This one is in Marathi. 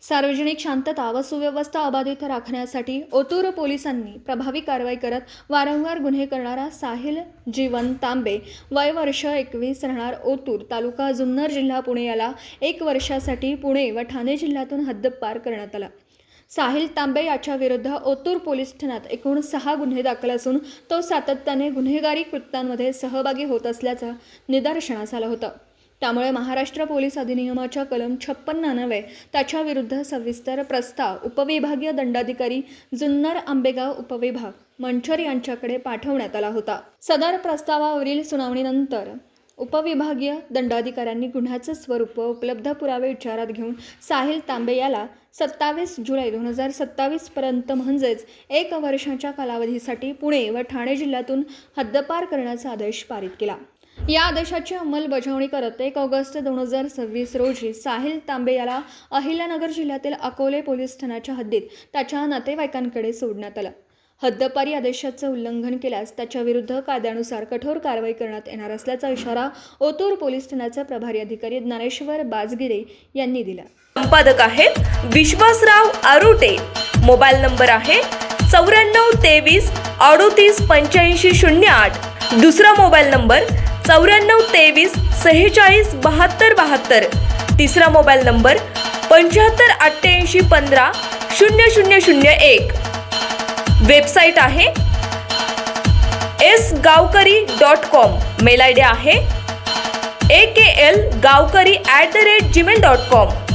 सार्वजनिक शांतता व सुव्यवस्था अबाधित राखण्यासाठी ओतूर पोलिसांनी प्रभावी कारवाई करत वारंवार गुन्हे करणारा साहिल जीवन तांबे वय वर्ष 21 राहणार ओतूर तालुका जुन्नर जिल्हा पुणे याला 1 वर्षासाठी पुणे व ठाणे जिल्ह्यातून हद्दपार करण्यात आला। साहिल तांबे याच्या विरुद्ध ओतूर पोलीस ठाण्यात एकूण 6 गुन्हे दाखल असून तो सातत्याने गुन्हेगारी कृत्यांमध्ये सहभागी होत असल्याचं निदर्शनास आलं होतं। त्यामुळे महाराष्ट्र पोलीस अधिनियमाच्या कलम 56 त्याच्या विरुद्ध सविस्तर प्रस्ताव उपविभागीय दंडाधिकारी जुन्नर आंबेगाव उपविभाग मंचर यांच्याकडे पाठवण्यात आला होता। सदर प्रस्तावावरील सुनावणीनंतर उपविभागीय दंडाधिकाऱ्यांनी गुन्ह्याचे स्वरूप व उपलब्ध पुरावे विचारात घेऊन साहिल तांबे याला 27 जुलै 2027 पर्यंत म्हणजेच 1 वर्षाच्या कालावधीसाठी पुणे व ठाणे जिल्ह्यातून हद्दपार करण्याचा आदेश पारित केला। या आदेशाची अंमलबजावणी करत 1 ऑगस्ट 2026 रोजी साहिल तांबे याला अहिल्यानगर जिल्ह्यातील अकोले पोलीस ठाण्याच्या हद्दीत त्याच्या नातेवाईकांकडे सोडण्यात आलं। हद्दपारी आदेशाचे उल्लंघन केल्यास त्याच्या विरुद्ध कायद्यानुसार कठोर कारवाई करण्यात येणार असल्याचा इशारा ओतूर पोलीस ठाण्याचे प्रभारी अधिकारी ज्ञानेश्वर बाजगिरे यांनी दिला। संपादक आहेत विश्वासराव आरोटे। मोबाईल नंबर आहे 9423 38 85 08। दुसरा मोबाईल नंबर 9423 46 72 72। तिसरा मोबाईल नंबर 75 88 15 0001। वेबसाईट आहे sgavkari.com। मेल आयडी आहे aklgavkari@gmail.com।